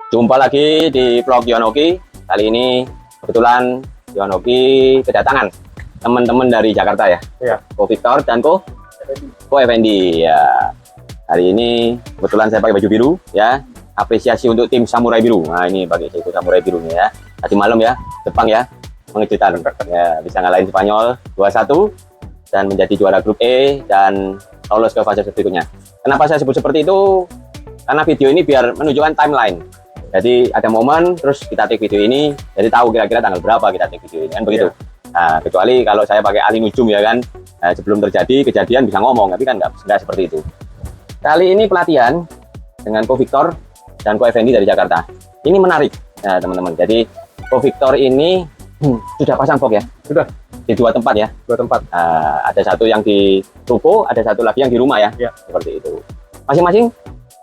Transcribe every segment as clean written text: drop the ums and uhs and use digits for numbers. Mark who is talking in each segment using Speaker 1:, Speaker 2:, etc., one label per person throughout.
Speaker 1: Jumpa lagi di vlog Yonoki. Kali ini kebetulan Yonoki kedatangan teman-teman dari Jakarta ya.
Speaker 2: Iya.
Speaker 1: Ko Victor dan Ko Effendi ya. Hari ini kebetulan saya pakai baju biru ya. Apresiasi untuk tim Samurai Biru. Nah ini pakai ikut Samurai Biru nih ya. Tadi malam ya, Jepang ya, mengejutkan ya, bisa ngalahin Spanyol 2-1 dan menjadi juara grup E dan lolos ke fase berikutnya. Kenapa saya sebut seperti itu? Karena video ini biar menunjukkan timeline. Jadi ada momen, terus kita take video ini, jadi tahu kira-kira tanggal berapa kita take video ini, kan begitu. Nah, kecuali kalau saya pakai ahli nujum ya kan, sebelum terjadi kejadian bisa ngomong, tapi kan nggak seperti itu. Kali ini pelatihan dengan Ko Victor dan Ko Effendi dari Jakarta. Ini menarik, nah, teman-teman. Jadi Ko Victor ini sudah pasang box ya? Sudah. Di 2 tempat ya? 2 tempat. Ada satu yang di ruko, ada satu lagi yang di rumah ya? Ya. Seperti itu. Masing-masing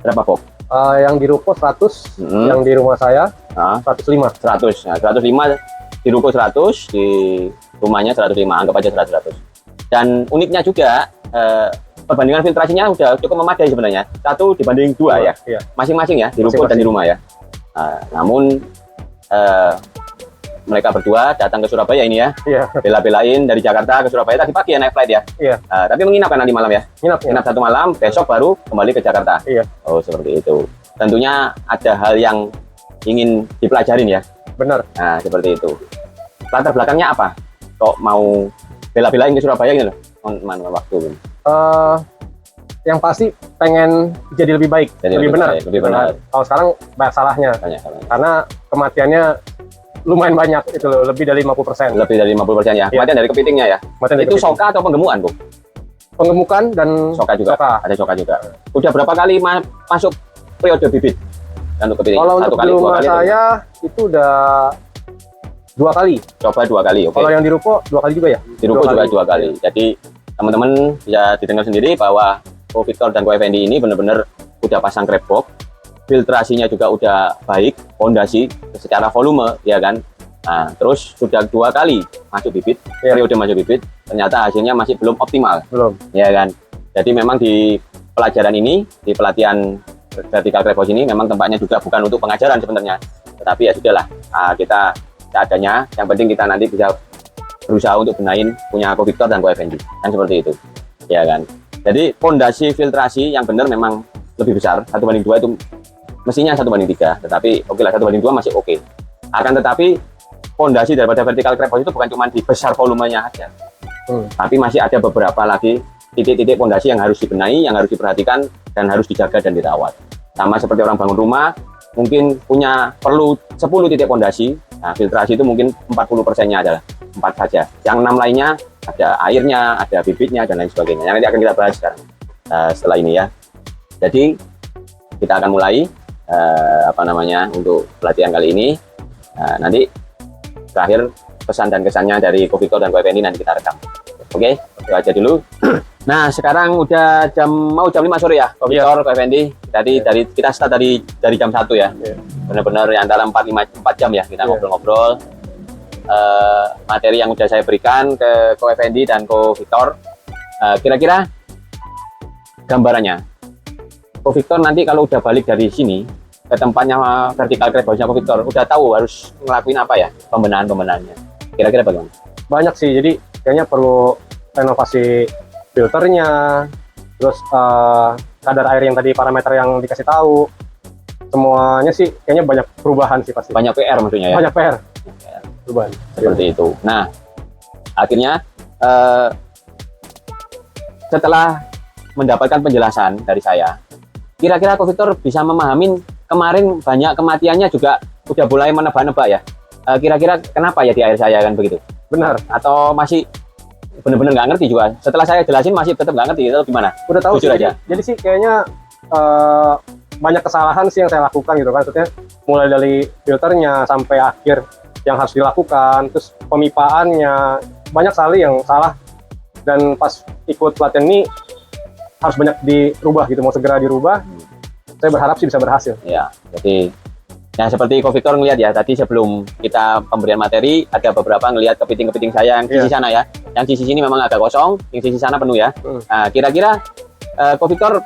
Speaker 1: berapa box?
Speaker 2: Yang di ruko 100, yang di rumah saya 105.
Speaker 1: 100. Nah, 105 di ruko 100, di rumahnya 105, anggap aja 100. Dan uniknya juga perbandingan filtrasinya udah cukup memadai sebenarnya. 1 dibanding 2 ya. Iya. Masing-masing ya, di ruko dan di rumah ya. Namun mereka berdua datang ke Surabaya ini ya. Iya. Bela-belain dari Jakarta ke Surabaya tadi pagi ya naik flight ya. Iya. Tapi menginap kan nanti malam ya? Nginap 1 malam, besok baru kembali ke Jakarta. Iya. Oh seperti itu. Tentunya ada hal yang ingin dipelajarin ya. Benar. Nah seperti itu. Latar belakangnya apa? Kok mau bela-belain ke Surabaya gitu loh? Mana waktu ini?
Speaker 2: Yang pasti pengen jadi lebih baik, lebih benar.
Speaker 1: Lebih benar.
Speaker 2: Kalau sekarang banyak salahnya. Karena kematiannya lumayan banyak itu loh, lebih dari 50%.
Speaker 1: Lebih dari 50% ya. Kematian dari kepitingnya ya. Itu soka atau penggemukan, Bu?
Speaker 2: Penggemukan dan
Speaker 1: soka juga. Ada soka juga. Udah berapa kali masuk periode bibit? Untuk kepiting.
Speaker 2: Kalau untuk di rumah saya itu udah 2 kali.
Speaker 1: Coba 2 kali, oke.
Speaker 2: Kalau yang di ruko 2 kali juga ya?
Speaker 1: Di ruko juga 2 kali. Jadi teman-teman bisa didengar sendiri bahwa Ko Victor dan Ko Effendi ini benar-benar udah pasang crab box. Filtrasinya juga udah baik, fondasi secara volume ya kan. Nah, terus sudah 2 kali masuk bibit, periode masuk bibit, ternyata hasilnya masih belum optimal. Belum. Ya kan. Jadi memang di pelajaran ini, di pelatihan vertical crab box ini memang tempatnya juga bukan untuk pengajaran sebenarnya. Tetapi ya sudahlah, kita seadanya, yang penting kita nanti bisa berusaha untuk benahin punya Ko Victor dan Ko Effendi. Kan seperti itu. Ya kan. Jadi fondasi filtrasi yang benar memang lebih besar, 1:2 itu mestinya 1:3, tetapi oke lah 1:2 masih oke. Akan tetapi fondasi daripada vertical crab box itu bukan cuma di besar volumenya aja, tapi masih ada beberapa lagi titik-titik fondasi yang harus dibenahi, yang harus diperhatikan dan harus dijaga dan dirawat. Sama seperti orang bangun rumah, mungkin perlu 10 titik fondasi. Nah, filtrasi itu mungkin 40%-nya adalah 4 saja. Yang 6 lainnya ada airnya, ada bibitnya dan lain sebagainya. Yang nanti akan kita bahas sekarang setelah ini ya. Jadi kita akan mulai untuk pelatihan kali ini. Nanti terakhir pesan dan kesannya dari Ko Victor dan Ko Effendi nanti kita rekam. Oke, itu aja dulu. Nah, sekarang udah mau jam 5 sore ya, Ko Victor, Ko Effendi. Tadi kita start dari jam 1 ya. Benar-benar antara 4 jam ya kita ngobrol-ngobrol. Materi yang udah saya berikan ke Ko Effendi dan Ko Victor. Kira-kira gambarannya Ko Victor nanti kalau udah balik dari sini ke tempatnya vertical crab box-nya Ko Victor, udah tahu harus ngelakuin apa ya pembenahannya. Kira-kira bagaimana?
Speaker 2: Banyak sih, jadi kayaknya perlu renovasi filternya, terus kadar air yang tadi parameter yang dikasih tahu, semuanya sih kayaknya banyak perubahan sih pasti.
Speaker 1: Banyak PR maksudnya ya?
Speaker 2: Banyak PR. Perubahan.
Speaker 1: Seperti itu. Nah, akhirnya setelah mendapatkan penjelasan dari saya, kira-kira Ko Victor bisa memahamin kemarin banyak kematiannya juga udah mulai menebak-nebak ya. Kira-kira kenapa ya di air saya kan begitu? Benar. Atau masih benar-benar nggak ngerti juga? Setelah saya jelasin masih tetap nggak ngerti atau gimana? Udah tahu sih.
Speaker 2: Jadi sih kayaknya banyak kesalahan sih yang saya lakukan gitu kan. Maksudnya mulai dari filternya sampai akhir yang harus dilakukan, terus pemipaannya banyak sekali yang salah. Dan pas ikut pelatihan ini harus banyak dirubah gitu, mau segera dirubah. Saya berharap sih bisa berhasil.
Speaker 1: Ya, jadi ya seperti Ko Victor ngelihat ya tadi sebelum kita pemberian materi ada beberapa ngelihat kepiting-kepiting saya yang sisi sana ya. Yang sisi sini memang agak kosong, yang sisi sana penuh ya. Nah, kira-kira Ko Victor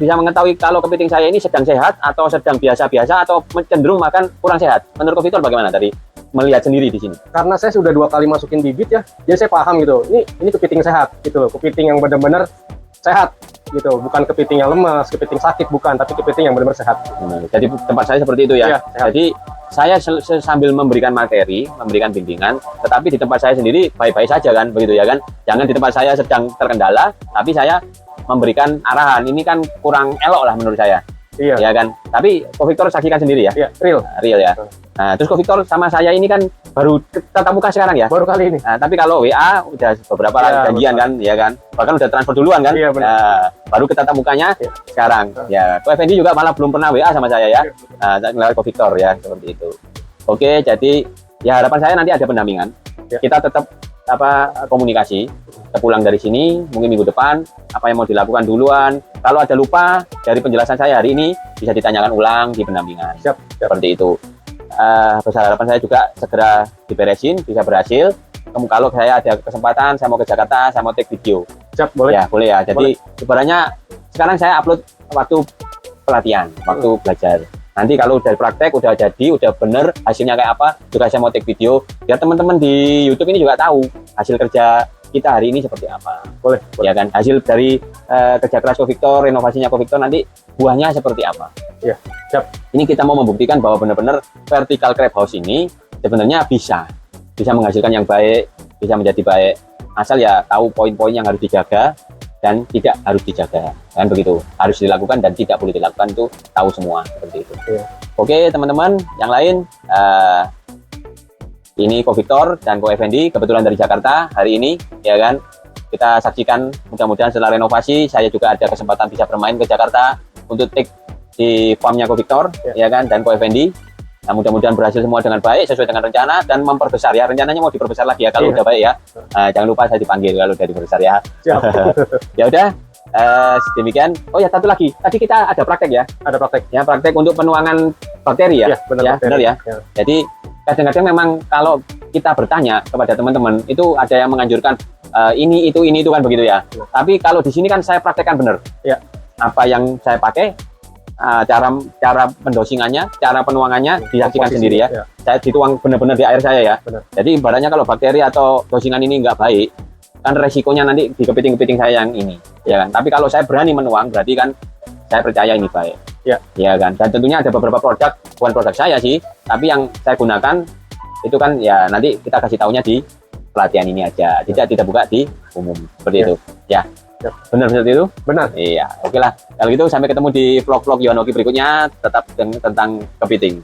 Speaker 1: bisa mengetahui kalau kepiting saya ini sedang sehat atau sedang biasa-biasa atau cenderung makan kurang sehat. Menurut Ko Victor bagaimana dari melihat sendiri di sini?
Speaker 2: Karena saya sudah 2 kali masukin bibit ya, jadi saya paham gitu. Ini kepiting sehat gitu loh, kepiting yang benar-benar sehat gitu, bukan kepiting yang lemas, kepiting sakit bukan, tapi kepiting yang benar-benar sehat.
Speaker 1: Jadi tempat saya seperti itu ya.
Speaker 2: Iya, sehat.
Speaker 1: Jadi saya sambil memberikan materi, memberikan bimbingan, tetapi di tempat saya sendiri baik-baik saja kan, begitu ya kan. Jangan di tempat saya sedang terkendala, tapi saya memberikan arahan. Ini kan kurang elok lah menurut saya.
Speaker 2: Iya.
Speaker 1: Ya kan. Tapi Ko Victor saksikan sendiri ya.
Speaker 2: Iya, real.
Speaker 1: Real ya. Nah, terus Ko Victor sama saya ini kan baru tatap muka sekarang ya.
Speaker 2: Baru kali ini.
Speaker 1: Nah, tapi kalau WA udah beberapa
Speaker 2: Iya,
Speaker 1: janjian
Speaker 2: betul.
Speaker 1: kan, ya kan. Bahkan udah transfer duluan kan.
Speaker 2: Iya, benar.
Speaker 1: Nah, baru ke tatap mukanya
Speaker 2: Iya.
Speaker 1: sekarang. Ya, Ko Effendi juga malah belum pernah WA sama saya ya. Nah, lewat Ko Victor ya, seperti itu. Oke, jadi ya harapan saya nanti ada pendampingan.
Speaker 2: Ya.
Speaker 1: Kita tetap komunikasi. Kita pulang dari sini mungkin minggu depan apa yang mau dilakukan duluan. Kalau ada lupa dari penjelasan saya hari ini bisa ditanyakan ulang di pendampingan.
Speaker 2: Siap.
Speaker 1: Seperti itu. Besar harapan saya juga segera diberesin, bisa berhasil. Kalau saya ada kesempatan, saya mau ke Jakarta, saya mau take video.
Speaker 2: Siap, boleh.
Speaker 1: Ya, boleh ya. Jadi ibaratnya sekarang saya upload waktu pelatihan, waktu belajar. Nanti kalau udah praktek, udah jadi, udah bener hasilnya kayak apa, juga saya mau take video biar teman-teman di YouTube ini juga tahu hasil kerja kita hari ini seperti apa.
Speaker 2: Boleh.
Speaker 1: Ya kan, hasil dari kerja keras Ko Victor, renovasinya Ko Victor nanti buahnya seperti apa.
Speaker 2: Iya, siap.
Speaker 1: Ini kita mau membuktikan bahwa benar-benar vertical crab house ini sebenarnya bisa menghasilkan yang baik, bisa menjadi baik. Asal ya tahu poin-poin yang harus dijaga dan tidak harus dijaga. Kan begitu. Harus dilakukan dan tidak boleh dilakukan itu tahu semua seperti itu.
Speaker 2: Iya.
Speaker 1: Oke, teman-teman, yang lain ini Ko Victor dan Ko Effendi kebetulan dari Jakarta hari ini, ya kan. Kita saksikan mudah-mudahan setelah renovasi saya juga ada kesempatan bisa bermain ke Jakarta untuk take di farmnya Ko Victor, ya kan, dan Ko Effendi. Nah, mudah-mudahan berhasil semua dengan baik sesuai dengan rencana dan memperbesar ya. Rencananya mau diperbesar lagi ya kalau udah baik ya. Jangan lupa saya dipanggil kalau udah diperbesar ya.
Speaker 2: Siap.
Speaker 1: Ya udah, demikian. Oh ya, satu lagi. Tadi kita ada praktek ya.
Speaker 2: Ada praktek.
Speaker 1: Ya, praktek untuk penuangan bakteri ya.
Speaker 2: Iya, benar.
Speaker 1: Ya,
Speaker 2: bakteri.
Speaker 1: benar ya.
Speaker 2: Ya.
Speaker 1: Jadi kadang-kadang memang kalau kita bertanya kepada teman-teman itu ada yang menganjurkan ini itu kan begitu ya.
Speaker 2: Ya.
Speaker 1: Tapi kalau di sini kan saya praktekkan benar.
Speaker 2: Ya.
Speaker 1: Apa yang saya pakai, cara pendosingannya, cara penuangannya disaksikan
Speaker 2: Komposisi,
Speaker 1: sendiri ya.
Speaker 2: ya.
Speaker 1: Saya dituang benar-benar di air saya ya.
Speaker 2: Benar.
Speaker 1: Jadi ibaratnya kalau bakteri atau dosingan ini nggak baik, kan resikonya nanti di kepiting-kepiting saya yang ini, ya kan. Tapi kalau saya berani menuang, berarti kan saya percaya ini baik. Ya kan. Dan tentunya ada beberapa produk, bukan produk saya sih, tapi yang saya gunakan itu kan ya nanti kita kasih taunya di pelatihan ini aja, tidak buka di umum seperti itu. Ya. Benar seperti itu?
Speaker 2: Benar.
Speaker 1: Iya, oke lah. Kalau gitu sampai ketemu di vlog-vlog Yonoki berikutnya, tetap tentang kepiting.